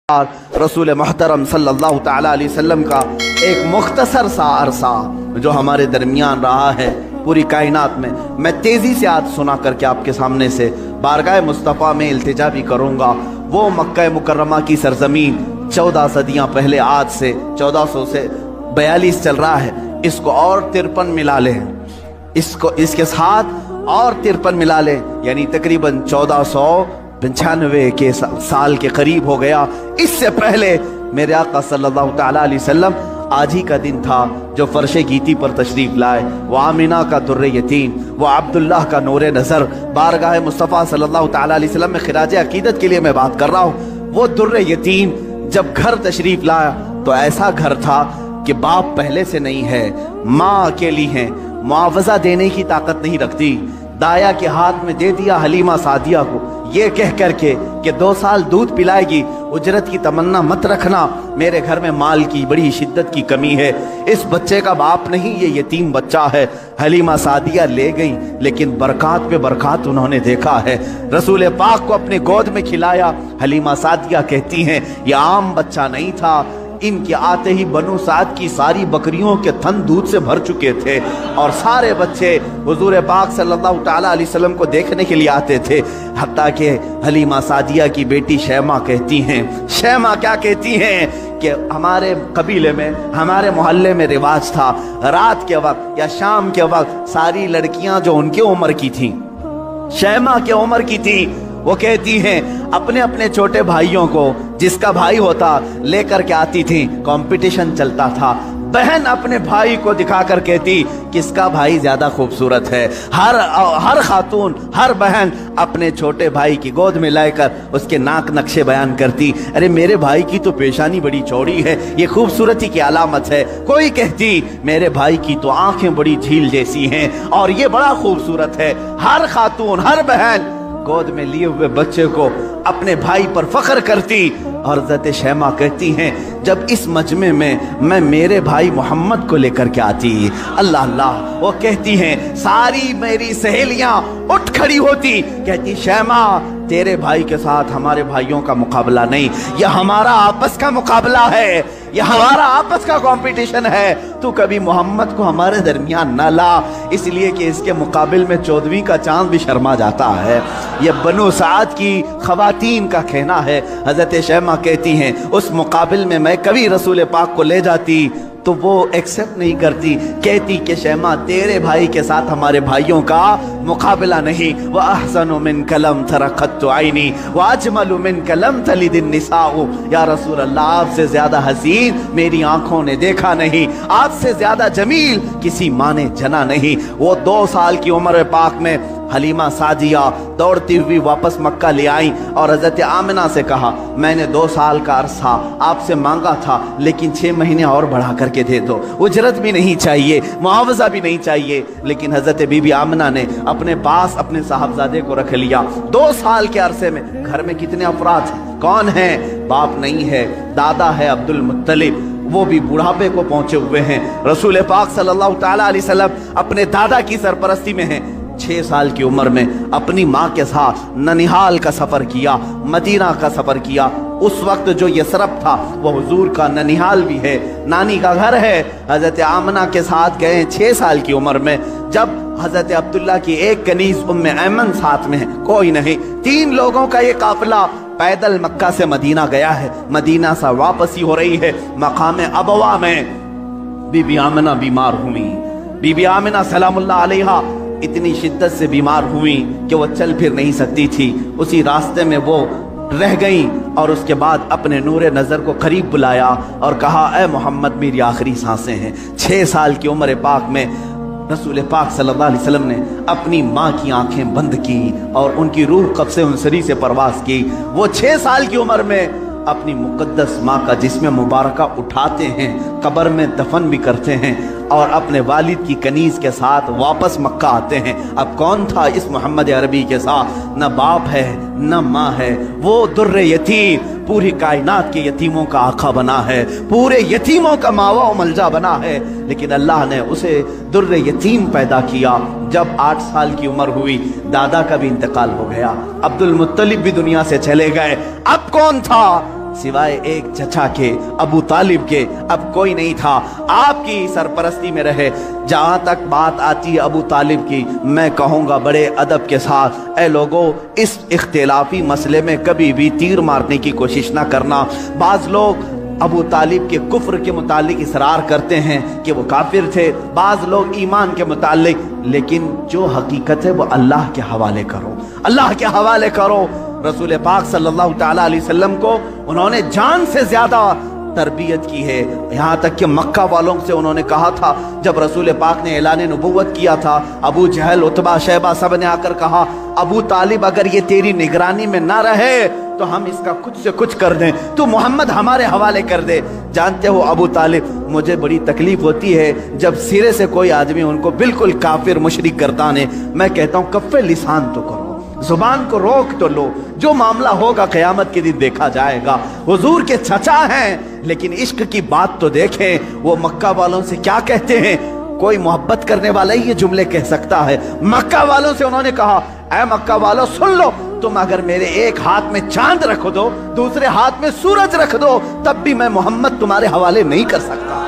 रसूल मोहतरम सल्लल्लाहु ताला अलैहि वसल्लम का एक मुख्तसर सा अरसा जो हमारे दरमियान रहा है पूरी कायनात में, मैं तेज़ी से आज सुना करके आपके सामने से बारगाह मुस्तफ़ा में इल्तिजा भी करूँगा। वो मक्का मुकर्रमा की सरजमीन 14 सदियाँ पहले, आज से 1400 से 42 चल रहा है, इसको और 53 मिला लें, इसके साथ और 53 मिला लें, यानी तकरीबन 1495 के साल के करीब हो गया। इससे पहले मेरे आका सल्लल्लाहु ताला अलैहि वसल्लम आज ही का दिन था जो फर्श गीती पर तशरीफ लाए। वो आमिना का दुर्रे यतीम, वो अब्दुल्लाह का नूरे नज़र, बारगाह मुस्तफ़ा सल्लल्लाहु ताला अलैहि वसल्लम में खिराज अकीदत के लिए मैं बात कर रहा हूँ। वो दुर्रे यतीम जब घर तशरीफ लाया तो ऐसा घर था कि बाप पहले से नहीं है, माँ अकेली है, मुआवजा देने की ताकत नहीं रखती। दाया के हाथ में दे दिया हलीमा सादिया को, ये कह करके कि 2 साल दूध पिलाएगी, उजरत की तमन्ना मत रखना, मेरे घर में माल की बड़ी शिद्दत की कमी है, इस बच्चे का बाप नहीं, ये यतीम बच्चा है। हलीमा सादिया ले गई, लेकिन बरकात पे बरकात उन्होंने देखा है। रसूल पाक को अपने गोद में खिलाया। हलीमा सादिया कहती हैं ये आम बच्चा नहीं था, इनके आते ही बनु साद की सारी बकरियों के थन दूध से भर चुके थे और सारे बच्चे हुजूर पाक सल्लल्लाहु ताला अलैहि वसल्लम को देखने के लिए आते थे। हत्ता कि हलीमा सादिया की बेटी शैमा कहती हैं, शैमा क्या कहती हैं कि हमारे कबीले में, हमारे मोहल्ले में रिवाज था, रात के वक्त या शाम के वक्त सारी लड़कियां जो उनके उम्र की थी, शैमा के उम्र की थी, वो कहती हैं अपने अपने छोटे भाइयों को, जिसका भाई होता लेकर के आती थी, कंपटीशन चलता था। बहन अपने भाई को दिखाकर कहती किसका भाई ज्यादा खूबसूरत है। हर खातून, हर बहन अपने छोटे भाई की गोद में लाकर उसके नाक नक्शे बयान करती, अरे मेरे भाई की तो पेशानी बड़ी चौड़ी है, ये खूबसूरती की अलामत है। कोई कहती मेरे भाई की तो आंखें बड़ी झील जैसी हैं और ये बड़ा खूबसूरत है। हर खातून, हर बहन गोद में लिए हुए बच्चे को अपने भाई पर फख्र करती। और हज़रत शैमा कहती हैं जब इस मजमे में मैं मेरे भाई मोहम्मद को लेकर के आती, अल्लाह अल्लाह, वो कहती हैं सारी मेरी सहेलियां उठ खड़ी होती, कहती शैमा तेरे भाई के साथ हमारे भाइयों का मुकाबला नहीं, यह हमारा आपस का मुकाबला है, यह हमारा आपस का कंपटीशन है। तू कभी मोहम्मद को हमारे दरमियान न ला, इसलिए कि इसके मुकाबिल में 14वीं का चांद भी शर्मा जाता है। यह बनु साद की खवातीन का कहना है। हज़रत शैमा कहती हैं उस मुकाबिल में मैं कभी रसूल पाक को ले जाती तो वो एक्सेप्ट नहीं करती, कहती कि शैमा तेरे भाई के साथ हमारे भाइयों का मुकाबला नहीं। व अहसनु मिन कलम तरक़त आइनी व अजमलु मिन कलम तलिदिन निसाउ, या रसूल अल्लाह आपसे ज्यादा हसीन मेरी आंखों ने देखा नहीं, आपसे ज्यादा जमील किसी माँ ने जना नहीं। वो 2 साल की उम्र पाक में हलीमा सादिया दौड़ती हुई वापस मक्का ले आई और हज़रत आमिना से कहा मैंने 2 साल का अरसा आपसे मांगा था, लेकिन 6 महीने और बढ़ा करके दे दो, उजरत भी नहीं चाहिए, मुआवजा भी नहीं चाहिए। लेकिन हज़रत बीबी आमिना ने अपने पास अपने साहबजादे को रख लिया। 2 साल के अरसे में घर में कितने अफराद हैं, कौन है, बाप नहीं है, दादा है अब्दुल मुत्तलिब, वो भी बुढ़ापे को पहुंचे हुए हैं। रसूल पाक सल्लल्लाहु ताला अलैहि वसल्लम अपने दादा की सरपरस्ती में हैं। 6 साल की उम्र में अपनी माँ के साथ ननिहाल का सफर किया, मदीना का सफर किया। उस वक्त जो यसरब था वो हुजूर का ननिहाल भी है, नानी का घर है। हजरत आमना के साथ गए 6 साल की उम्र में, जब हजरत अब्दुल्ला की एक कनीज उम्मे ऐमन साथ में है, कोई नहीं, 3 लोगों का ये काफिला पैदल मक्का से मदीना गया है। मदीना से वापसी हो रही है, मकाम अबवा में बीबी आमिना बीमार हुई। बीबी आमिना सलामुल्लाह अलैहा इतनी शिद्दत से बीमार हुई कि वो चल फिर नहीं सकती थी, उसी रास्ते में वो रह गई। और उसके बाद अपने नूरे नज़र को करीब बुलाया और कहा ए मोहम्मद मेरी आखिरी सांसें हैं। 6 साल की उम्र पाक में रसूल पाक सल्लल्लाहु अलैहि वसल्लम ने अपनी माँ की आंखें बंद की और उनकी रूह कब्ज़े उनसरी से परवास की। वो 6 साल की उम्र में अपनी मुक़द्दस माँ का जिस्म मुबारका उठाते हैं, कब्र में दफन भी करते हैं और अपने वालिद की कनीज के साथ वापस मक्का आते हैं। अब कौन था इस मोहम्मद अरबी के साथ, न बाप है न माँ है, वो दुर्रे यतीम पूरी कायनात के यतीमों का आका बना है, पूरे यतीमों का मावा मलजा बना है। लेकिन अल्लाह ने उसे दुर्रे यतीम पैदा किया। जब 8 साल की उम्र हुई दादा का भी इंतकाल हो गया, अब्दुल मुत्तलिब भी दुनिया से चले गए। अब कौन था सिवाय एक चचा के, अबू तालिब के, अब कोई नहीं था। आपकी सरपरस्ती में रहे। जहां तक बात आती है अबू तालिब की, मैं कहूँगा बड़े अदब के साथ, ऐ लोगों, इस इख्तिलाफी मसले में कभी भी तीर मारने की कोशिश ना करना। बाज लोग अबू तालिब के कुफ्र के मुतालिक इसरार करते हैं कि वो काफिर थे, बाज लोग ईमान के मुतालिक, लेकिन जो हकीकत है वो अल्लाह के हवाले करो, अल्लाह के हवाले करो। रसूल पाक सल्लल्लाहु तआला अलैहि वसल्लम को उन्होंने जान से ज्यादा तरबियत की है। यहाँ तक कि मक्का वालों से उन्होंने कहा था, जब रसूल पाक ने ऐलान नबुव्वत किया था, अबू जहल, उतबा, शैबा सब ने आकर कहा, अबू तालिब अगर ये तेरी निगरानी में ना रहे तो हम इसका कुछ से कुछ कर दें, तू मोहम्मद हमारे हवाले कर दे। जानते हो अबू तालिब, मुझे बड़ी तकलीफ होती है जब सिरे से कोई आदमी उनको बिल्कुल काफिर मुशरिक गर्दाने। मैं कहता हूँ कफ़े लिसान तो करो, जुबान को रोक तो लो, जो मामला होगा क़यामत के दिन देखा जाएगा। हुजूर के चचा हैं, लेकिन इश्क की बात तो देखें, वो मक्का वालों से क्या कहते हैं। कोई मोहब्बत करने वाला ही ये जुमले कह सकता है। मक्का वालों से उन्होंने कहा, ऐ मक्का वालों सुन लो, तुम अगर मेरे एक हाथ में चांद रख दो, दूसरे हाथ में सूरज रख दो, तब भी मैं मोहम्मद तुम्हारे हवाले नहीं कर सकता।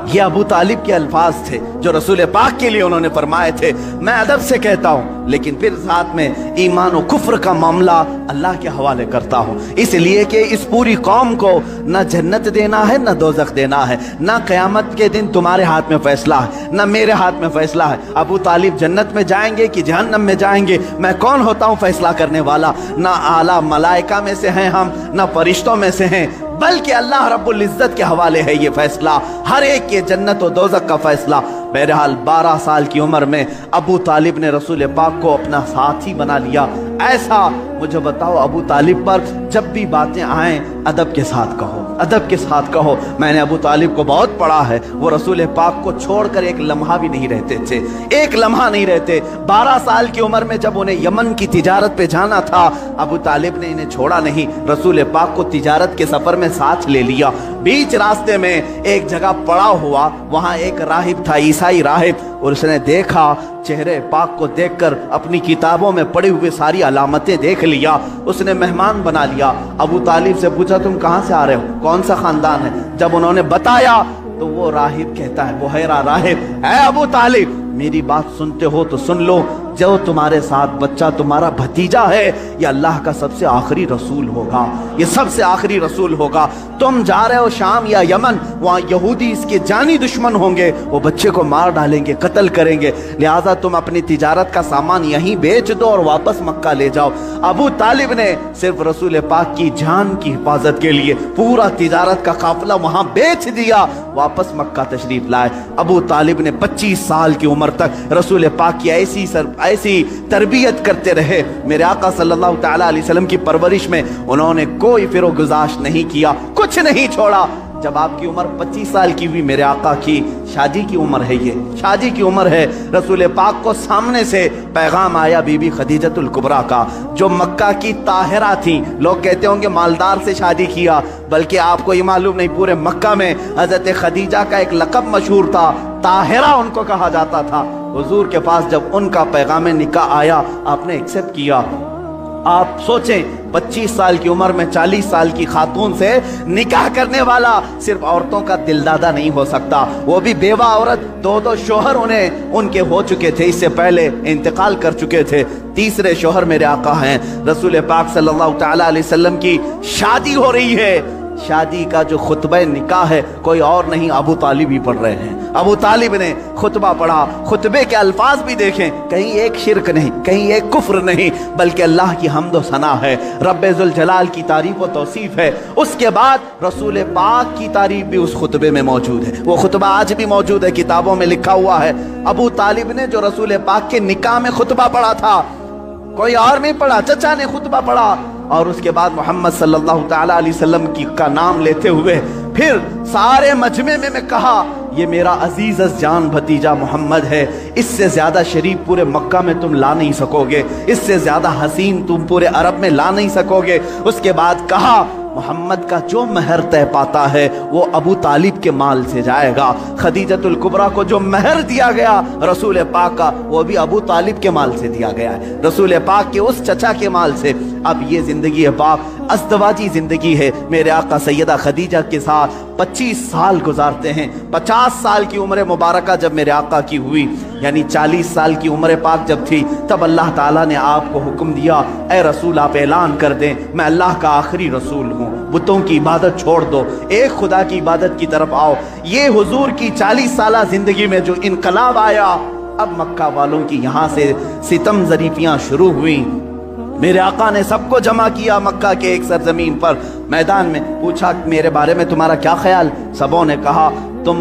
ये अबू तालिब के अल्फाज थे जो रसूल पाक के लिए उन्होंने फरमाए थे। मैं अदब से कहता हूँ, लेकिन फिर साथ में ईमान और कुफ्र का मामला अल्लाह के हवाले करता हूँ, इसलिए कि इस पूरी कौम को न जन्नत देना है न दोज़ख देना है, न क़यामत के दिन तुम्हारे हाथ में फैसला है, न मेरे हाथ में फैसला है। अबू तालिब जन्नत में जाएंगे कि जहन्नम में जाएंगे, मैं कौन होता हूँ फैसला करने वाला। न आला मलाइका में से हैं हम, न फरिश्तों में से हैं, बल्कि अल्लाह रब्बुल इज्जत के हवाले है ये फैसला, हर एक के जन्नत और दोज़ख का फैसला। बहरहाल 12 साल की उम्र में अबू तालिब ने रसूल पाक को अपना साथी बना लिया। ऐसा मुझे बताओ, अबू तालिब पर जब भी बातें आएं अदब के साथ कहो, अदब के साथ कहो। मैंने अबू तालिब को बहुत पढ़ा है, वो रसूल पाक को छोड़कर एक लम्हा भी नहीं रहते थे, एक लम्हा नहीं रहते। 12 साल की उम्र में जब उन्हें यमन की तिजारत पे जाना था, अबू तालिब ने इन्हें छोड़ा नहीं, रसूल पाक को तिजारत के सफर में साथ ले लिया। बीच रास्ते में एक जगह पड़ा हुआ, वहां एक राहिब था, ईसाई राहिब, और उसने देखा, चेहरे पाक को देखकर अपनी किताबों में पड़ी हुई सारी अलामतें देख लिया, उसने मेहमान बना लिया। अबू तालिब से पूछा, तुम कहाँ से आ रहे हो, कौन सा खानदान है। जब उन्होंने बताया तो वो राहिब कहता है, बुहैरा राहिब, ऐ अबू तालिब, मेरी बात सुनते हो तो सुन लो, जो तुम्हारे साथ बच्चा तुम्हारा भतीजा है, ये अल्लाह का सबसे आखिरी रसूल होगा, ये सबसे आखिरी रसूल होगा। तुम जा रहे हो शाम या यमन, वहाँ यहूदी इसके जानी दुश्मन होंगे, वो बच्चे को मार डालेंगे, कत्ल करेंगे, लिहाजा तुम अपनी तिजारत का सामान यहीं बेच दो और वापस मक्का ले जाओ। अबू तालिब ने सिर्फ रसूल पाक की जान की हिफाजत के लिए पूरा तिजारत का काफिला वहाँ बेच दिया, वापस मक्का तशरीफ लाए। अबू तालिब ने 25 साल की उम्र तक रसूल पाक की ऐसी तरबियत करते रहे। मेरे आका सल्लल्लाहु तआला अलैहि वसल्लम की परवरिश में उन्होंने कोई फिरोगुजाश नहीं किया, कुछ नहीं छोड़ा। जब आपकी उम्र 25 साल की हुई, मेरे आका की शादी की उम्र है, ये शादी की उम्र है, रसूल पाक को सामने से पैगाम आया बीबी खदीजतुल कुबरा का, जो मक्का की ताहिरा थी। लोग कहते होंगे मालदार से शादी किया, बल्कि आपको ये मालूम नहीं, पूरे मक्का में हजरत खदीजा का एक लक़ब मशहूर था, ताहिरा उनको कहा जाता था। हुजूर के पास जब उनका पैगाम निकाह आया, आपने एक्सेप्ट किया। आप सोचें, 25 साल की उम्र में 40 साल की खातून से निकाह करने वाला सिर्फ औरतों का दिलदादा नहीं हो सकता, वो भी बेवा औरत। 2 शोहर उनके हो चुके थे, इससे पहले इंतकाल कर चुके थे। तीसरे शोहर मेरे आका हैं, रसूल पाक सल्लल्लाहु तआला अलैहि वसल्लम की शादी हो रही है। शादी का जो खुतबा निकाह है, कोई और नहीं, अबू तालिब ही पढ़ रहे हैं। अबू तालिब ने खुतबा पढ़ा, खुतबे के अल्फाज भी देखें, कहीं एक शिरक नहीं, कहीं एक कुफ्र नहीं, बल्कि अल्लाह की हम्द व सना है, रब्बे जुल जलाल की तारीफ व तौसीफ है। उसके बाद रसूल पाक की तारीफ भी उस खुतबे में मौजूद है, वो खुतबा आज भी मौजूद है, किताबों में लिखा हुआ है। अबू तालिब ने जो रसूल पाक के निकाह में खुतबा पढ़ा था, कोई और नहीं पढ़ा, चचा ने खुतबा पढ़ा, और उसके बाद मोहम्मद सल्लल्लाहु तआला अलैहि वसल्लम की का नाम लेते हुए फिर सारे मजमे में मैं कहा, ये मेरा अजीज जान भतीजा मोहम्मद है, इससे ज्यादा शरीफ पूरे मक्का में तुम ला नहीं सकोगे, इससे ज्यादा हसीन तुम पूरे अरब में ला नहीं सकोगे। उसके बाद कहा, मोहम्मद का जो महर तय पाता है वो अबू तालिब के माल से जाएगा। खदीजतुल कुबरा को जो महर दिया गया रसूल पाक का, वो भी अबू तालिब के माल से दिया गया है, रसूल पाक के उस चचा के माल से। अब ये जिंदगी है बाप, अज़दवाजी जिंदगी है। मेरे आका सैयदा खदीजा के साथ 25 साल गुजारते हैं। 50 साल की उम्र मुबारका जब मेरे आका की हुई, यानी 40 साल की उम्र पाक जब थी, तब अल्लाह ताला ने आपको हुक्म दिया, ए रसूल आप ऐलान कर दें मैं अल्लाह का आखिरी रसूल हूँ, बुतों की इबादत छोड़ दो, एक खुदा की इबादत की तरफ आओ। ये हुजूर की 40 साल जिंदगी में जो इनकलाब आया, अब मक्का वालों की यहाँ से सितम ज़रीफियाँ शुरू हुई। मेरे आका ने सबको जमा किया मक्का के एक सरजमीन पर, मैदान में पूछा मेरे बारे में तुम्हारा क्या ख्याल। सबों ने कहा तुम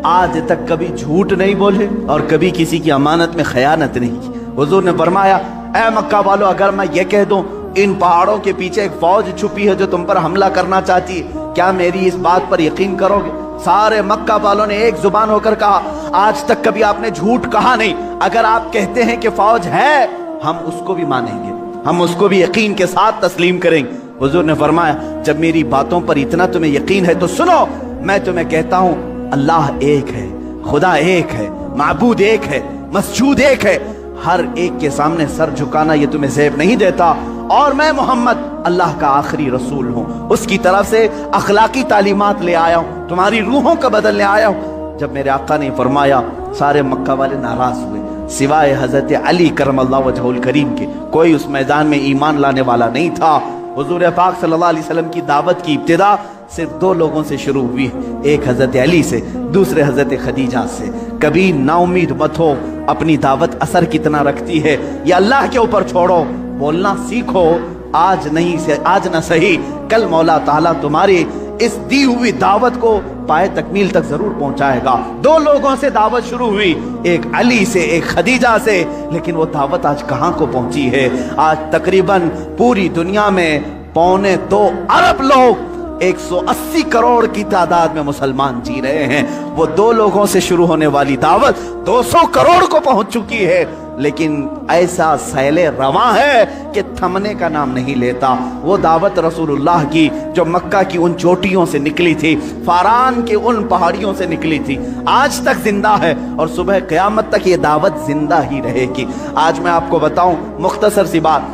आज तक कभी झूठ नहीं बोले और कभी किसी की अमानत में खयानत नहीं की। हुजूर ने फरमाया, ऐ मक्का वालों, अगर मैं ये कह दूं इन पहाड़ों के पीछे एक फौज छुपी है जो तुम पर हमला करना चाहती है, क्या मेरी इस बात पर यकीन करोगे? सारे मक्का वालों ने एक जुबान होकर कहा, आज तक कभी आपने झूठ कहा नहीं। अगर आप कहते हैं कि फौज है, हम उसको भी मानेंगे, हम उसको भी यकीन के साथ तस्लीम करेंगे। हुजूर ने फरमाया, जब मेरी बातों पर इतना तुम्हें यकीन है तो सुनो, मैं तुम्हें कहता हूं अल्लाह एक है, खुदा एक है, माबूद एक है, मसजूद एक है। हर एक के सामने सर झुकाना ये तुम्हें ज़ेब नहीं देता, और मैं मोहम्मद अल्लाह का आखिरी रसूल हूँ, उसकी तरफ से अखलाकी तालीमात ले आया हूँ, तुम्हारी रूहों का बदलने आया हूँ। जब मेरे आका ने फरमाया, सारे मक्का वाले नाराज हुए, सिवाय हजरत अली करमल्लाहु वजहुल करीम के कोई उस मैदान में ईमान लाने वाला नहीं था। हुजूर पाक सल्लल्लाहु अलैहि वसल्लम की दावत की इब्तिदा सिर्फ 2 लोगों से शुरू हुई, एक हजरत अली से, दूसरे हजरत खदीजा से। कभी नाउमीद मत हो, अपनी दावत असर कितना रखती है ये अल्लाह के ऊपर छोड़ो, बोलना सीखो। आज नहीं से आज ना सही, कल मौला ताला तुम्हारी इस दी हुई दावत को पाए तकमील तक जरूर पहुंचाएगा। 2 लोगों से दावत शुरू हुई, एक अली से, एक खदीजा से, लेकिन वो दावत आज कहां को पहुंची है? आज तकरीबन पूरी दुनिया में 2.25 अरब लोग, 180 करोड़ की तादाद में मुसलमान जी रहे हैं। वो 2 लोगों से शुरू होने वाली दावत 200 करोड़ को पहुंच चुकी है, लेकिन ऐसा सैले रवां है कि थमने का नाम नहीं लेता। वो दावत रसूलुल्लाह की जो मक्का की उन चोटियों से निकली थी, फारान के उन पहाड़ियों से निकली थी, आज तक जिंदा है और सुबह क़यामत तक ये दावत जिंदा ही रहेगी। आज मैं आपको बताऊं मुख्तसर सी बात,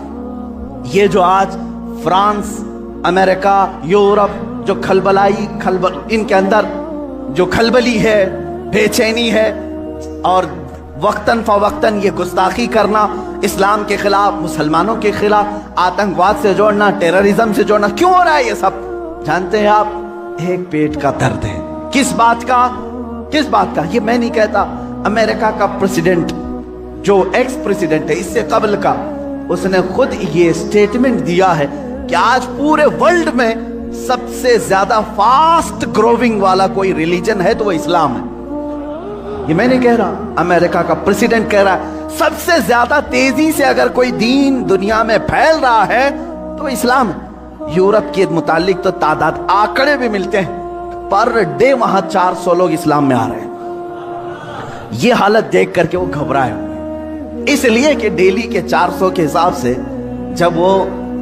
ये जो आज फ्रांस, अमेरिका, यूरोप जो इनके अंदर जो खलबली है, बेचैनी है और वक्तन फवक्तन ये गुस्ताखी करना, इस्लाम के खिलाफ, मुसलमानों के खिलाफ, आतंकवाद से जोड़ना, टेररिज्म से जोड़ना, क्यों हो रहा है ये सब? जानते हैं आप, एक पेट का दर्द है। किस बात का? किस बात का? ये मैं नहीं कहता, अमेरिका का प्रेसिडेंट जो एक्स प्रेसिडेंट है इससे कबल का, उसने खुद ये स्टेटमेंट दिया है कि आज पूरे वर्ल्ड में सबसे ज्यादा फास्ट ग्रोविंग वाला कोई रिलीजन है तो वो इस्लाम है। ये मैं नहीं कह रहा, अमेरिका का प्रेसिडेंट कह रहा है। सबसे ज्यादा तेजी से अगर कोई दीन दुनिया में फैल रहा है तो इस्लाम है। यूरोप के मुतालिक तो तादाद आंकड़े भी मिलते हैं, पर डे वहां 400 लोग इस्लाम में आ रहे हैं। ये हालत देख करके वो घबराए, इसलिए कि डेली के 400 के हिसाब से जब वो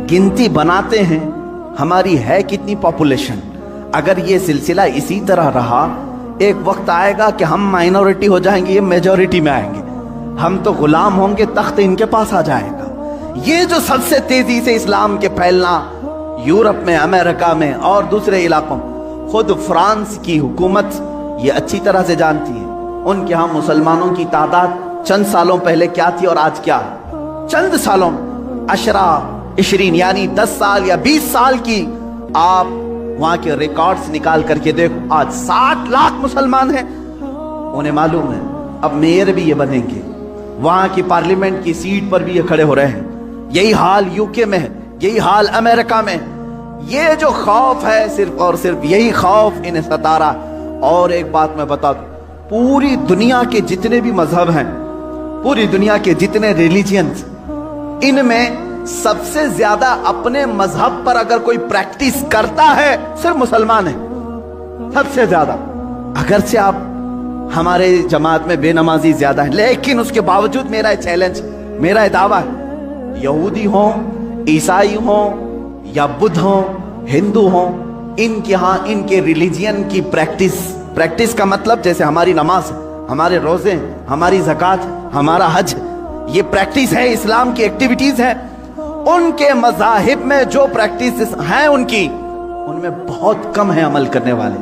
गिनती बनाते हैं हमारी है कितनी पॉपुलेशन, अगर ये सिलसिला इसी तरह रहा, एक वक्त आएगा कि हम माइनॉरिटी हो जाएंगे, ये मेजॉरिटी में आएंगे, हम तो गुलाम होंगे, तख्त इनके पास आ जाएगा। ये जो सबसे तेजी से इस्लाम के फैलना यूरोप में, अमेरिका में और दूसरे इलाकों, खुद फ्रांस की हुकूमत ये अच्छी तरह से जानती है। उनके यहाँ मुसलमानों की तादाद चंद सालों पहले क्या थी और आज क्या है? चंद सालों, 20 यानी 10 साल या 20 साल की आप वहां के रिकॉर्ड्स निकाल करके देखो, आज 60 लाख मुसलमान हैं। उन्हें मालूम है अब मेयर भी ये बनेंगे, वहां की पार्लियामेंट की सीट पर भी ये खड़े हो रहे हैं। यही हाल यूके में है, यही हाल अमेरिका में। ये जो खौफ है सिर्फ और सिर्फ यही खौफ इन्हें सता रहा। और एक बात मैं बता दूं, पूरी दुनिया के जितने भी मजहब हैं, पूरी दुनिया के जितने रिलीजियंस, इनमें सबसे ज्यादा अपने मजहब पर अगर कोई प्रैक्टिस करता है सिर्फ मुसलमान है, सबसे ज्यादा। अगर से आप हमारे जमात में बेनमाजी ज्यादा है, लेकिन उसके बावजूद मेरा चैलेंज, मेरा दावा है, यहूदी हो, ईसाई हो या बुद्ध हो, हिंदू हो, इनके यहाँ इनके रिलीजियन की प्रैक्टिस का मतलब जैसे हमारी नमाज, हमारे रोजे, हमारी ज़कात, हमारा हज, ये प्रैक्टिस है, इस्लाम की एक्टिविटीज है। ان کے مذاہب میں جو پریکٹسز ہیں ان میں بہت کم ہے عمل کرنے والے.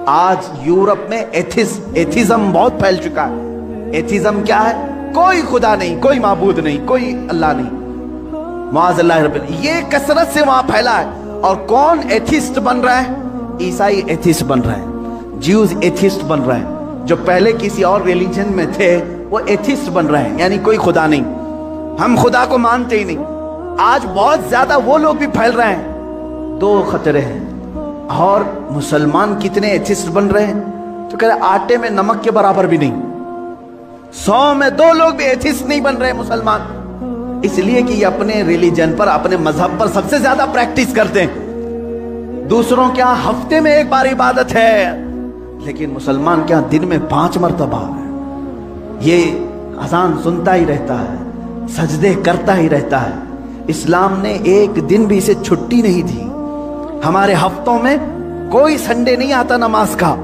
آج یورپ میں ایتھیزم بہت پھیل چکا ہے. ایتھیزم کیا ہے؟ کوئی خدا نہیں، کوئی معبود نہیں، کوئی اللہ نہیں، معاذ اللہ رب العالمین. یہ کثرت سے وہاں پھیلا ہے. اور کون ایتھیسٹ بن رہا ہے؟ عیسائی ایتھیسٹ بن رہے ہیں، جیوز ایتھیسٹ بن رہے ہیں. جو پہلے کسی اور ریلیجن میں تھے وہ ایتھیسٹ بن رہے ہیں، یعنی کوئی خدا نہیں، ہم خدا کو مانتے ہی نہیں. آج بہت زیادہ وہ لوگ بھی پھیل رہے ہیں. دو خطرے ہیں. اور مسلمان کتنے ایتھیسٹ بن رہے ہیں تو کہہ رہے آٹے میں نمک کے برابر بھی نہیں. 100 میں 2 لوگ بھی ایتھیسٹ نہیں بن رہے مسلمان، اس لیے کہ یہ اپنے ریلیجن پر، اپنے مذہب پر سب سے زیادہ پریکٹس کرتے ہیں. دوسروں کیا ہفتے میں 1 بار عبادت ہے، لیکن مسلمان کیا دن میں 5 مرتبہ ہے. یہ اذان سنتا ہی رہتا ہے، سجدے کرتا ہی رہتا ہے. اسلام نے ایک دن بھی اسے چھٹی نہیں دی. ہمارے ہفتوں میں کوئی سنڈے نہیں آتا نماز کا،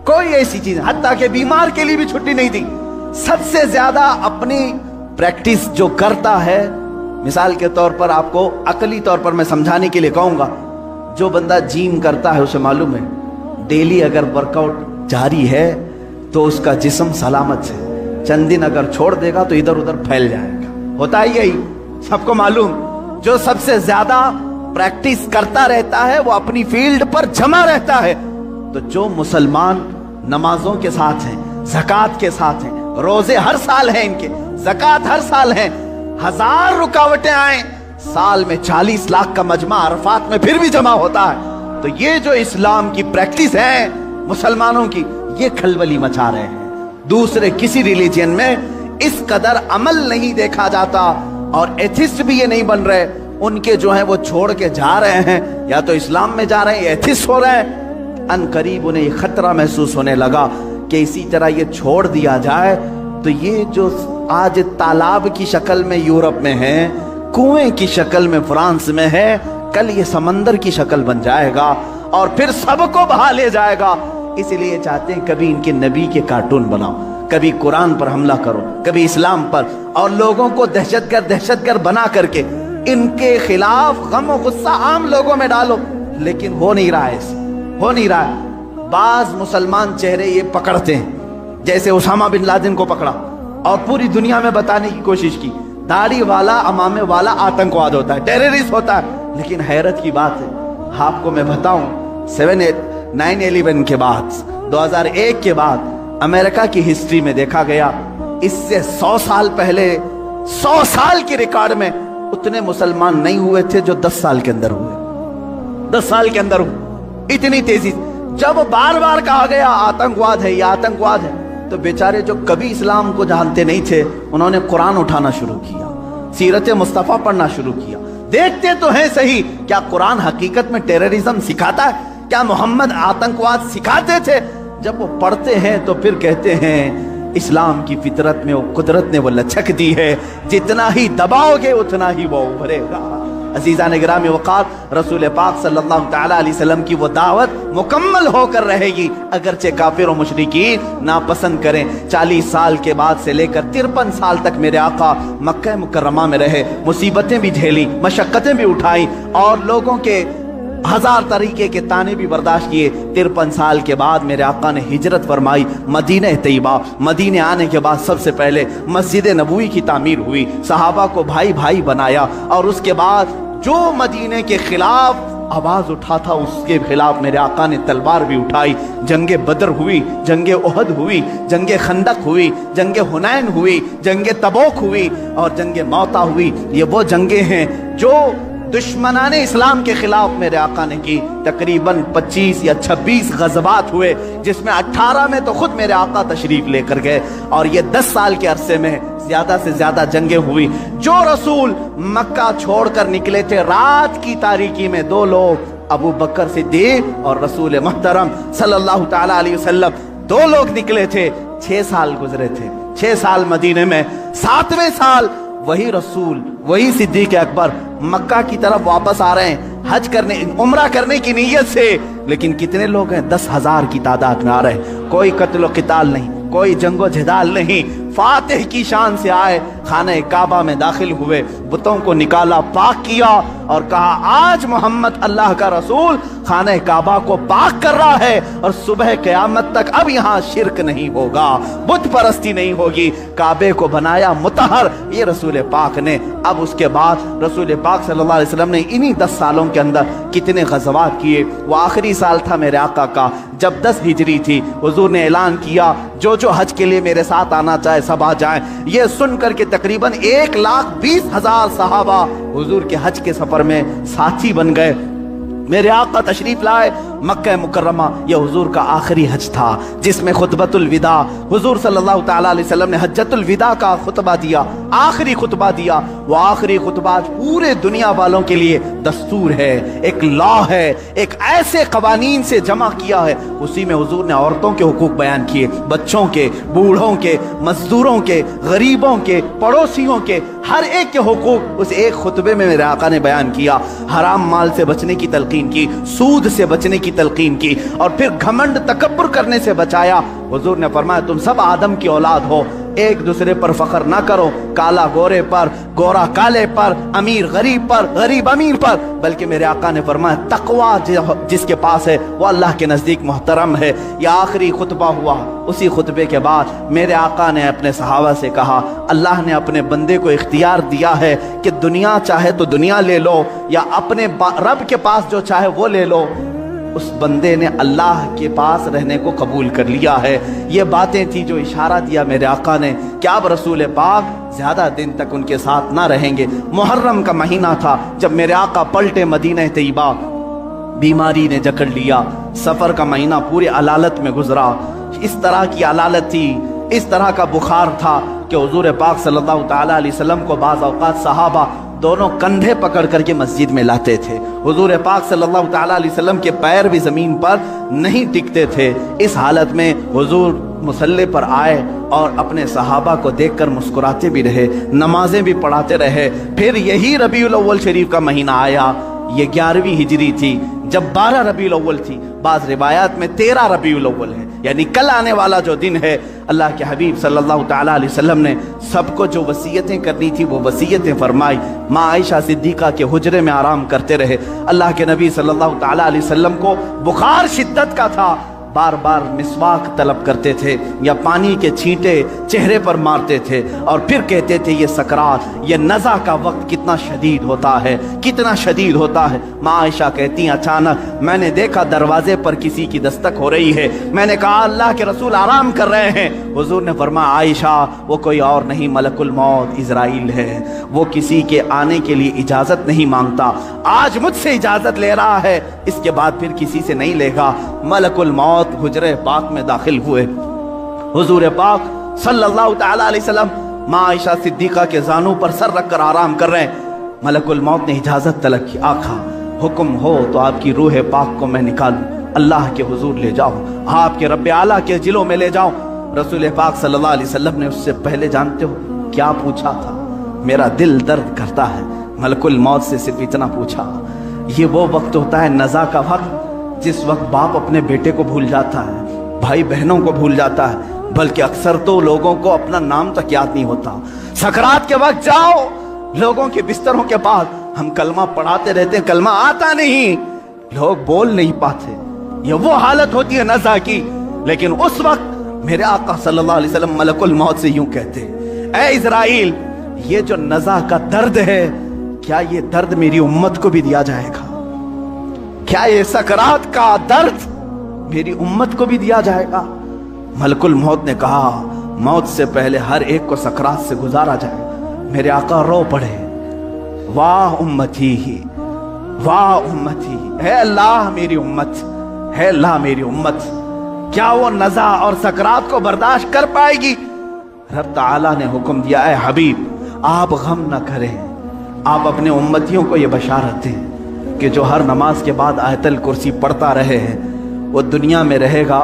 کوئی ایسی چیز، حتیٰ کہ بیمار کے لیے بھی چھٹی نہیں دی. سب سے زیادہ اپنی پریکٹس جو کرتا ہے، مثال کے طور پر آپ کو عقلی طور پر میں سمجھانے کے لیے کہوں گا، جو بندہ جیم کرتا ہے اسے معلوم ہے ڈیلی اگر ورک آؤٹ جاری ہے تو اس کا جسم سلامت ہے. چند دن اگر چھوڑ دے گا تو ادھر ادھر پھیل جائے گا. ہوتا ہی یہی، سب کو معلوم. جو سب سے زیادہ پریکٹس کرتا رہتا ہے وہ اپنی فیلڈ پر جمع رہتا ہے. تو جو مسلمان نمازوں کے ساتھ ہیں، زکوٰۃ کے ساتھ ہیں، روزے ہر سال ہیں ان کے، زکوٰۃ ہر سال ہیں، 1000 رکاوٹیں آئیں، سال میں 40 لاکھ کا مجمع عرفات میں پھر بھی جمع ہوتا ہے. تو یہ جو اسلام کی پریکٹس ہے مسلمانوں کی، یہ کھلبلی مچا رہے ہیں. دوسرے کسی ریلیجن میں اس قدر عمل نہیں دیکھا جاتا، اور ایتھسٹ بھی یہ نہیں بن رہے. ان کے جو ہیں وہ چھوڑ کے جا رہے ہیں، یا تو اسلام میں جا رہے ہیں یا ایتھسٹ ہو رہے ہیں. ان قریب انہیں یہ خطرہ محسوس ہونے لگا کہ اسی طرح یہ چھوڑ دیا جائے تو یہ جو آج تالاب کی شکل میں یورپ میں ہے، کنویں کی شکل میں فرانس میں ہے، کل یہ سمندر کی شکل بن جائے گا اور پھر سب کو بہا لے جائے گا. اس لیے چاہتے ہیں کبھی ان کے نبی کے کارٹون بناؤ، کبھی قرآن پر حملہ کرو، کبھی اسلام پر، اور لوگوں کو دہشت گرد بنا کر کے ان کے خلاف غم و غصہ عام لوگوں میں ڈالو. لیکن ہو نہیں رہا ہے، ہو نہیں رہا ہے. بعض مسلمان چہرے یہ پکڑتے ہیں، جیسے اسامہ بن لادن کو پکڑا اور پوری دنیا میں بتانے کی کوشش کی داڑھی والا، امامے والا آتنکواد ہوتا ہے، ٹیررسٹ ہوتا ہے. لیکن حیرت کی بات ہے، آپ کو میں بتاؤں، 9/11 کے بعد، 2001 کے بعد امریکہ کی ہسٹری میں دیکھا گیا، اس سے 100 سال پہلے، 100 سال کی ریکارڈ میں اتنے مسلمان نہیں ہوئے تھے جو 10 سال کے اندر ہوئے. 10 سال کے اندر ہوئے اتنی تیزی. جب بار بار کہا گیا آتنکواد ہے، یہ آتنکواد ہے، تو بیچارے جو کبھی اسلام کو جانتے نہیں تھے انہوں نے قرآن اٹھانا شروع کیا، سیرت مصطفیٰ پڑھنا شروع کیا. دیکھتے تو ہیں صحیح، کیا قرآن حقیقت میں ٹیررزم سکھاتا ہے؟ کیا محمد آتنکواد سکھاتے تھے؟ جب وہ پڑھتے ہیں تو پھر کہتے ہیں اسلام کی فطرت میں وہ قدرت نے وہ لچک دی ہے، جتنا ہی دباؤ گے اتنا ہی وہ ابھرے گا. عزیزان گرامی وقار، رسول پاک صلی اللہ تعالیٰ علیہ وسلم کی وہ دعوت مکمل ہو کر رہے گی، اگرچہ کافر و مشرکین ناپسند کریں. 40 سال کے بعد سے لے کر 53 سال تک میرے آقا مکہ مکرمہ میں رہے، مصیبتیں بھی جھیلی، مشقتیں بھی اٹھائیں، اور لوگوں کے 1000 طریقے کے تانے بھی برداشت کیے. 53 سال کے بعد میرے آقا نے ہجرت فرمائی مدینہ طیبہ. مدینہ آنے کے بعد سب سے پہلے مسجد نبوی کی تعمیر ہوئی، صحابہ کو بھائی بھائی بنایا، اور اس کے بعد جو مدینہ کے خلاف آواز اٹھا تھا اس کے خلاف میرے آقا نے تلوار بھی اٹھائی. جنگ بدر ہوئی، جنگ احد ہوئی، جنگ خندق ہوئی، جنگ حنین ہوئی، جنگ تبوک ہوئی، اور جنگ موتا ہوئی. یہ وہ جنگیں ہیں جو دشمنان اسلام کے خلاف میرے آقا نے کی. تقریباً 25 یا 26 غزوات ہوئے، جس میں 18 میں تو خود میرے آقا تشریف لے کر گئے، اور یہ 10 سال کے عرصے میں زیادہ سے زیادہ جنگیں ہوئی. جو رسول مکہ چھوڑ کر نکلے تھے رات کی تاریکی میں، 2 لوگ، ابو بکر صدیق اور رسول محترم صلی اللہ تعالیٰ علیہ وسلم، 2 لوگ نکلے تھے. 6 سال گزرے تھے، 6 سال مدینے میں. 7ویں سال وہی رسول، وہی صدیق اکبر مکہ کی طرف واپس آ رہے ہیں، حج کرنے، عمرہ کرنے کی نیت سے. لیکن کتنے لوگ ہیں؟ 10,000 کی تعداد میں آ رہے ہیں. کوئی قتل و قتال نہیں، کوئی جنگ و جدال نہیں، فاتح کی شان سے آئے، खाने काबा में दाखिल हुए, बुतों को निकाला, पाक किया और कहा आज मोहम्मद अल्लाह का रसूल खाने काबा को पाक कर रहा है और सुबह क़यामत तक अब यहाँ शिरक नहीं होगा, बुत परस्ती नहीं होगी। काबे को बनाया मुतहर ये रसूल पाक ने। अब उसके बाद रसूल पाक सल्लल्लाहु अलैहि वसल्लम ने इन्हीं 10 सालों के अंदर कितने गज़वात किए। वो आखिरी साल था मेरे आका का जब 10 हिजरी थी। हुजूर ने ऐलान किया जो जो हज के लिए मेरे साथ आना चाहे सब आ जाएं। ये सुन करके तकरीबन 1,20,000 सहाबा हुजूर के हज के सफर में साथी बन गए। मेरे आका तशरीफ लाए मक्का मुकर्रमा। ये हुजूर का आखिरी हज था जिसमें खुतबतुल विदा, हुजूर सल्लल्लाहु तआला अलैहि वसल्लम ने हज्जतुल विदा का खुतबा दिया, आखिरी खुतबा दिया। वो आखिरी खुतबा पूरे दुनिया वालों के लिए दस्तूर है, एक लॉ है, एक ऐसे कवानीन से जमा किया है। उसी में हुजूर ने औरतों के हुकूक बयान किए, बच्चों के, बूढ़ों के, मजदूरों के, गरीबों के, पड़ोसियों के, हर एक के हुकूक उस एक खुतबे में मेरे आका ने बयान किया। हराम माल से बचने की तलकीन की, सूद से बचने की तलकीन की और फिर घमंड तकब्बुर करने से बचाया। हुजूर ने फरमाया तुम सब आदम की औलाद हो, एक दूसरे पर फख्र ना करो, काला गोरे पर, गोरा काले पर, अमीर गरीब पर, गरीब अमीर पर, बल्कि मेरे आका ने फरमाया तकवा जिसके पास है वो अल्लाह के नज़दीक मोहतरम है। यह आखिरी खुतबा हुआ। उसी खुतबे के बाद मेरे आका ने अपने सहाबा से कहा अल्लाह ने अपने बंदे को इख्तियार दिया है कि दुनिया चाहे तो दुनिया ले लो या अपने रब के पास जो चाहे वो ले लो। उस बंदे ने अल्लाह के पास रहने को कबूल कर लिया है। ये बातें थी जो इशारा दिया मेरे आका ने कि अब रसूल पाक ज्यादा दिन तक उनके साथ ना रहेंगे। मुहर्रम का महीना था जब मेरे आका पलटे मदीना तैयबा। बीमारी ने जकड़ लिया, सफर का महीना पूरे अलालत में गुजरा। इस तरह की अलालत थी, इस तरह का बुखार था कि हुजूर पाक सल्लल्लाहु तआला अलैहि वसल्लम को बाज़ औक़ात सहाबा दोनों कंधे पकड़ करके मस्जिद में लाते थे। हुजूर पाक सल्लल्लाहु तआला अलैहि वसल्लम के पैर भी जमीन पर नहीं टिकते थे। इस हालत में हुजूर मुसल्ले पर आए और अपने सहाबा को देखकर मुस्कुराते भी रहे, नमाजें भी पढ़ाते रहे। फिर यही रबीउल अव्वल शरीफ का महीना आया। ये 11वीं हिजरी थी जब 12 रबीउल अव्वल थी। बाज़ रिवायात में 13 रबीउल अव्वल है, यानी कल आने वाला जो दिन है। अल्लाह के हबीब सल्लल्लाहु तआला अलैहि वसल्लम ने सबको जो वसीयतें करनी थी वो वसीयतें फरमाई। माँ आयशा सिद्दीक़ा के हुजरे में आराम करते रहे। अल्लाह के नबी सल्लल्लाहु तआला अलैहि वसल्लम को बुखार शिद्दत का था, बार बार मिसवाक तलब करते थे या पानी के छींटे चेहरे पर मारते थे और फिर कहते थे ये सकरात, ये नज़ा का वक्त कितना शदीद होता है, कितना शदीद होता है। माँ आयशा कहती हैं अचानक मैंने देखा दरवाजे पर किसी की दस्तक हो रही है। मैंने कहा अल्लाह के रसूल आराम कर रहे हैं। हुजूर ने फरमाया आयशा वो कोई और नहीं मलकुल मौत इज़राइल है, वो किसी के आने के लिए इजाज़त नहीं मांगता। आज मुझसे इजाज़त ले रहा है, इसके बाद फिर किसी से नहीं लेगा। मलकुल मौत हुजरे पाक में दाखिल हुए। हुजूर पाक सल्लल्लाहु तआला अलैहि वसल्लम माँ आयशा सिद्दीक़ा के जानों पर सर रखकर आराम कर रहे हैं। मलकुल मौत ने इजाजत तलब की, आका हुक्म हो तो आपकी रूह पाक को मैं निकालूं, अल्लाह के हुजूर ले जाओ, आपके रब्बे आला के जिलों में ले जाओ। रसूल पाक सल्लल्लाहु अलैहि वसल्लम ने उससे पहले जानते हो क्या पूछा था? मेरा दिल दर्द करता है। मलकुल मौत से सिर्फ इतना पूछा, ये वो वक्त होता है नज़ा का वक्त जिस वक्त बाप अपने बेटे को भूल जाता है, भाई बहनों को भूल जाता है, बल्कि अक्सर तो लोगों को अपना नाम तक याद नहीं होता। सकरात के वक्त जाओ लोगों के बिस्तरों के पास, हम कलमा पढ़ाते रहते हैं, कलमा आता नहीं, लोग बोल नहीं पाते। ये वो हालत होती है नज़ा की। लेकिन उस वक्त मेरे आका सल्लल्लाहु अलैहि वसल्लम मलकुल मौत से यूं कहते, ऐ इज़राइल ये जो नज़ा का दर्द है, क्या ये दर्द मेरी उम्मत को भी दिया जाएगा? क्या ये सकरात का दर्द मेरी उम्मत को भी दिया जाएगा? मलकुल मौत ने कहा मौत से पहले हर एक को सकरात से गुजारा जाएगा। मेरे आका रो पड़े, वाह उम्मती ही, वाह उम्मती, है अल्लाह मेरी उम्मत, है अल्लाह मेरी उम्मत, क्या वो नज़ा और सकरात को बर्दाश्त कर पाएगी? रब ताला ने हुक्म दिया, है हबीब आप गम न करें, आप अपने उम्मतियों को ये बशारत दें कि जो हर नमाज के बाद आयतल कुर्सी पढ़ता रहे हैं वो दुनिया में रहेगा,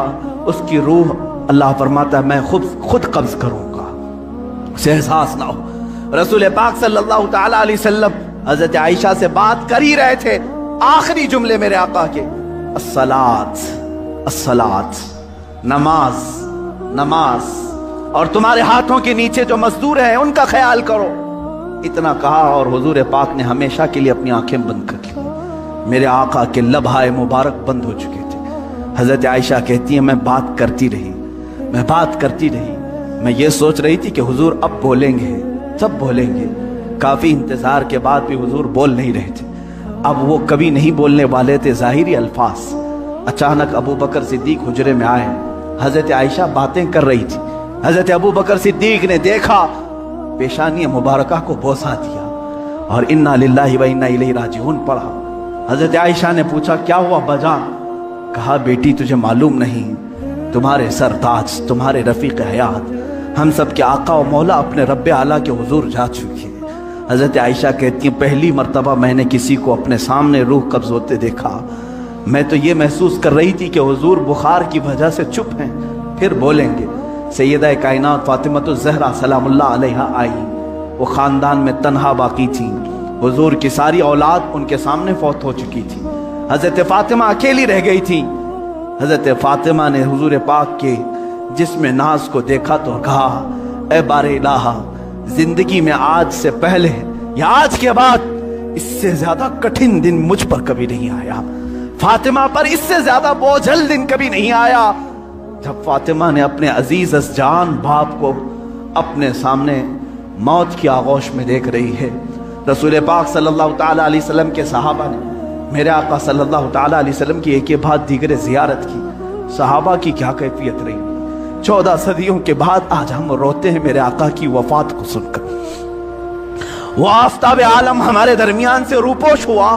उसकी रूह अल्लाह फरमाता है मैं खुद कब्ज करूंगा, उसे एहसास ना हो। रसूल पाक सल्लल्लाहु तआला अलैहि वसल्लम हजरत आयशा से बात कर ही रहे थे, आखिरी जुमले मेरे आका के अस्सलात अस्सलात, नमाज नमाज اور تمہارے ہاتھوں کے نیچے جو مزدور ہیں ان کا خیال کرو۔ اتنا کہا اور حضور پاک نے ہمیشہ کے لیے اپنی آنکھیں بند کر لی۔ میرے آقا کے لبھائے مبارک بند ہو چکے تھے۔ حضرت عائشہ کہتی ہیں میں بات کرتی رہی، میں یہ سوچ رہی تھی کہ حضور اب بولیں گے، سب بولیں گے۔ کافی انتظار کے بعد بھی حضور بول نہیں رہے تھے۔ اب وہ کبھی نہیں بولنے والے تھے ظاہری الفاظ۔ اچانک ابو بکر صدیق حجرے میں آئے، حضرت عائشہ باتیں کر رہی تھی۔ حضرت ابو بکر صدیق نے دیکھا، پیشانی مبارکہ کو بوسہ دیا اور انا للہ و انا الیہ راجعون پڑھا۔ حضرت عائشہ نے پوچھا کیا ہوا بجان؟ کہا بیٹی تجھے معلوم نہیں، تمہارے سرتاج، تمہارے رفیق حیات، ہم سب کے آقا و مولا اپنے رب اعلیٰ کے حضور جا چکے۔ حضرت عائشہ کہتی ہیں پہلی مرتبہ میں نے کسی کو اپنے سامنے روح قبض ہوتے دیکھا، میں تو یہ محسوس کر رہی تھی کہ حضور بخار کی وجہ سے چپ ہیں، پھر بولیں گے۔ سیدہ کائنات فاطمۃ الزہرا سلام اللہ علیہا آئی، وہ خاندان میں تنہا باقی تھیں، حضور کی ساری اولاد ان کے سامنے فوت ہو چکی تھی، حضرت فاطمہ اکیلی رہ گئی تھی۔ حضرت فاطمہ نے حضور پاک کے جسم ناز کو دیکھا تو کہا اے بار الہ، زندگی میں آج سے پہلے یا آج کے بعد اس سے زیادہ کٹھن دن مجھ پر کبھی نہیں آیا، فاطمہ پر اس سے زیادہ بوجھل دن کبھی نہیں آیا۔ جب فاطمہ نے اپنے عزیز از جان باپ کو اپنے سامنے موت کی آغوش میں دیکھ رہی ہے، رسول پاک صلی اللہ تعالیٰ علیہ وسلم کے صحابہ نے میرے آقا صلی اللہ تعالیٰ علیہ وسلم کی ایک کے بعد دیگر زیارت کی۔ صحابہ کی کیا کیفیت رہی، 14 صدیوں کے بعد آج ہم روتے ہیں میرے آقا کی وفات کو سن کر۔ وہ آفتاب عالم ہمارے درمیان سے روپوش ہوا،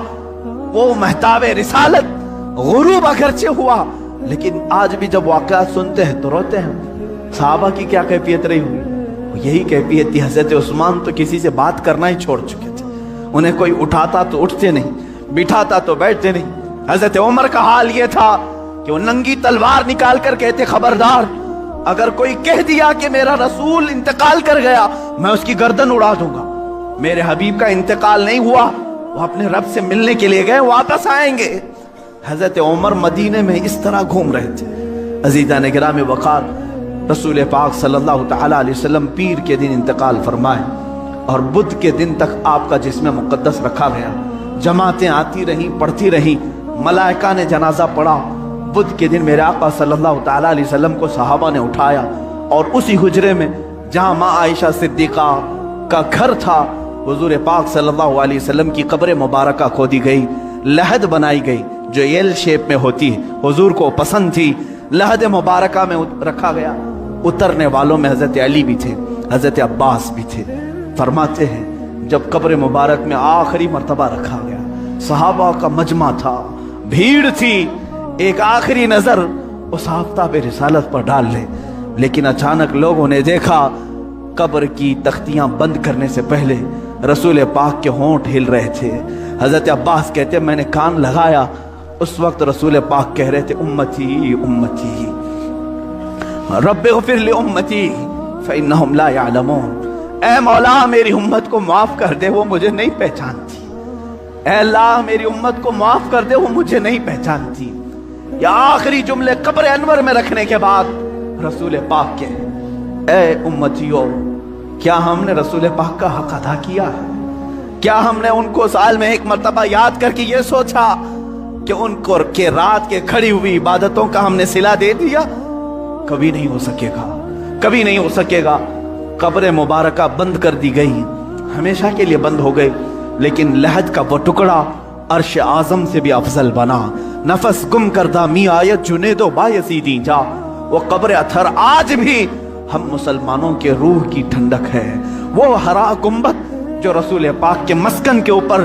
وہ مہتاب رسالت غروب اگرچہ ہوا، لیکن آج بھی جب واقعات سنتے ہیں تو روتے ہیں۔ صحابہ کی کیا کیفیت رہی ہوئی، یہی کیفیت تھی۔ حضرت عثمان تو کسی سے بات کرنا ہی چھوڑ چکے تھے، انہیں کوئی اٹھاتا تو اٹھتے نہیں، بٹھاتا تو بیٹھتے نہیں۔ حضرت عمر کا حال یہ تھا کہ وہ ننگی تلوار نکال کر کہتے خبردار، اگر کوئی کہہ دیا کہ میرا رسول انتقال کر گیا میں اس کی گردن اڑا دوں گا۔ میرے حبیب کا انتقال نہیں ہوا، وہ اپنے رب سے ملنے کے لیے گئے، واپس آئیں گے۔ حضرت عمر مدینے میں اس طرح گھوم رہے تھے۔ عزیزان گرامی وقار، رسول پاک صلی اللہ تعالیٰ علیہ وسلم پیر کے دن انتقال فرمائے اور بدھ کے دن تک آپ کا جسم مقدس رکھا گیا۔ جماعتیں آتی رہیں، پڑھتی رہیں، ملائکہ نے جنازہ پڑھا۔ بدھ کے دن میرے آقا صلی اللہ تعالیٰ علیہ وسلم کو صحابہ نے اٹھایا اور اسی حجرے میں جہاں ماں عائشہ صدیقہ کا گھر تھا، حضور پاک صلی اللہ علیہ وسلم کی قبر مبارکہ کھودی گئی، لحد بنائی گئی جو ایل شیپ میں ہوتی ہے، حضور کو پسند تھی، لحد مبارکہ میں رکھا گیا۔ اترنے والوں میں حضرت علی بھی تھے، حضرت عباس بھی تھے۔ فرماتے ہیں جب قبر مبارک میں آخری مرتبہ رکھا گیا، صحابہ کا مجمع تھا، بھیڑ تھی، ایک آخری نظر اس آفتاب رسالت پر ڈال لے، لیکن اچانک لوگوں نے دیکھا قبر کی تختیاں بند کرنے سے پہلے رسول پاک کے ہونٹ ہل رہے تھے۔ حضرت عباس کہتے میں نے کان لگایا، اس وقت رسول پاک کہہ رہے تھے امتی امتی رب اغفر لی امتی فانہم لا یعلمون، اے مولا میری امت کو معاف کر دے، وہ مجھے نہیں پہچانتی، اے اللہ میری امت کو معاف کر دے، وہ مجھے نہیں پہچانتی۔ یہ آخری جملے قبر انور میں رکھنے کے بعد رسول پاک کے اے امتیو، کیا ہم نے رسول پاک کا حق ادا کیا ہے؟ کیا ہم نے ان کو سال میں ایک مرتبہ یاد کر کے یہ سوچا کہ ان کو کہ رات کے کھڑی ہوئی عبادتوں کا ہم نے صلہ دے دیا؟ کبھی نہیں ہو سکے گا، کبھی نہیں ہو سکے گا۔ قبر مبارکہ بند کر دی گئی، ہمیشہ کے لیے بند ہو گئی، لیکن لحد کا وہ ٹکڑا عرش اعظم سے بھی افضل بنا۔ نفس گم کردہ می آیت جنید و بایزیدی جا، وہ قبر اطہر آج بھی ہم مسلمانوں کے روح کی ٹھنڈک ہے۔ وہ ہرا گنبد جو رسول پاک کے مسکن کے اوپر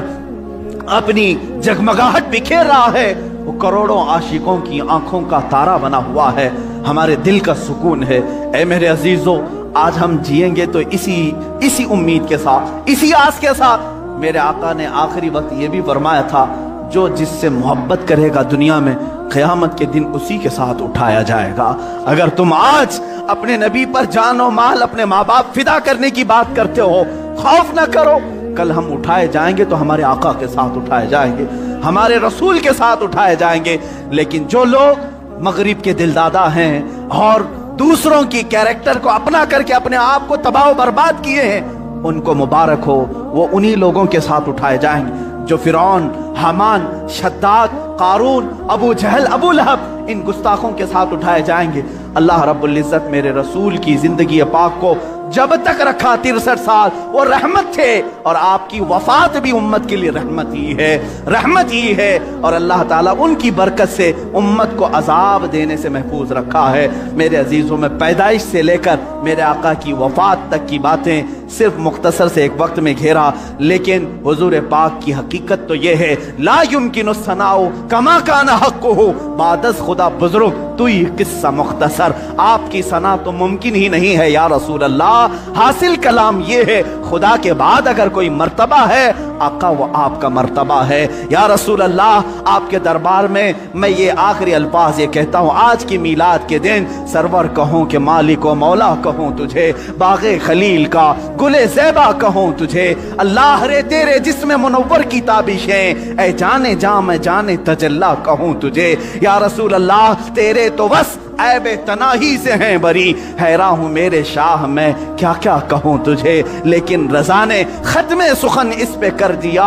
اپنی جگمگاہٹ بکھیر رہا ہے، وہ کروڑوں عاشقوں کی آنکھوں کا تارا بنا ہوا ہے، ہمارے دل کا سکون ہے۔ اے میرے عزیزو، آج ہم جئیں گے تو اسی امید کے ساتھ، اسی آس کے ساتھ۔ میرے آقا نے آخری وقت یہ بھی فرمایا تھا جو جس سے محبت کرے گا دنیا میں، قیامت کے دن اسی کے ساتھ اٹھایا جائے گا۔ اگر تم آج اپنے نبی پر جان و مال، اپنے ماں باپ فدا کرنے کی بات کرتے ہو، خوف نہ کرو، کل ہم اٹھائے جائیں گے تو ہمارے آقا کے ساتھ اٹھائے جائیں گے، ہمارے رسول کے ساتھ اٹھائے جائیں گے۔ لیکن جو لوگ مغرب کے دلدادہ ہیں اور दूसरों की कैरेक्टर को अपना करके अपने आप को तबाह बर्बाद किए हैं, उनको मुबारक हो, वो उन्हीं लोगों के साथ उठाए जाएंगे जो फिरौन, हामान, शद्दाद, कारून, अबू जहल, अबू लहब, इन गुस्ताखों के साथ उठाए जाएंगे। अल्लाह रब्बुल इज्जत मेरे रसूल की जिंदगी पाक को जब तक रखा 63 साल वो रहमत थे, और आपकी वफात भी उम्मत के लिए रहमत ही है, रहमत ही है। और अल्लाह ताला उनकी बरकत से उम्मत को अजाब देने से महफूज रखा है। मेरे अजीजों में पैदाइश से लेकर मेरे आका की वफात तक की बातें सिर्फ मुख्तसर से एक वक्त में घेरा, लेकिन हुजूर पाक की हकीकत तो ये है, ला युमकिनु सनाउ कमा काना हक़्क़ुहु, बादस खुदा बुजुर्ग तू ही किस्सा मुख्तसर, आपकी सना तो मुमकिन ही नहीं है या रसूल अल्लाह। हासिल कलाम ये है, खुदा के बाद अगर कोई मर्तबा है आका वो आपका मर्तबा है या रसूल अल्लाह। आपके दरबार में मैं ये आखिरी अल्फाज ये कहता हूँ, आज की मीलाद के दिन सरवर कहूँ कि मालिक व मौला कहूँ तुझे, बाग़े खलील का गुले ज़ैबा कहूँ तुझे, अल्लाह रे तेरे जिस्म मुनव्वर की ताबिशें, ऐ जाने जा मैं जाने तजल्ला कहूँ तुझे या रसूल अल्लाह। तेरे तो बस ऐबे तनाही से हैं बरी, हैरान हूँ मेरे शाह मैं क्या क्या कहूँ तुझे, लेकिन रज़ा ने खत्मे सुखन इस पे कर दिया,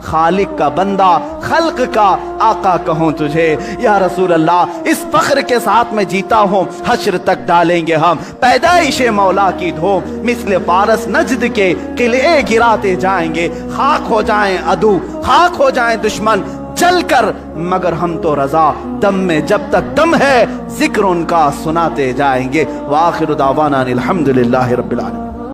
खालिक का बंदा खल्क का आका कहूँ तुझे या रसूल अल्लाह। इस फख्र के साथ मैं जीता हूँ, हश्र तक डालेंगे हम पैदाइशे मौला की धो, मिस्ल फारस नजद के किले गिराते जाएंगे, खाक हो जाएं अदू, खाक हो जाएं दुश्मन जल कर, मगर हम तो रजा दम में जब तक दम है जिक्र उनका सुनाते जाएंगे। व आखिरु दावाना अनिल हम्दुलिल्लाहि रब्बिल आलमीन।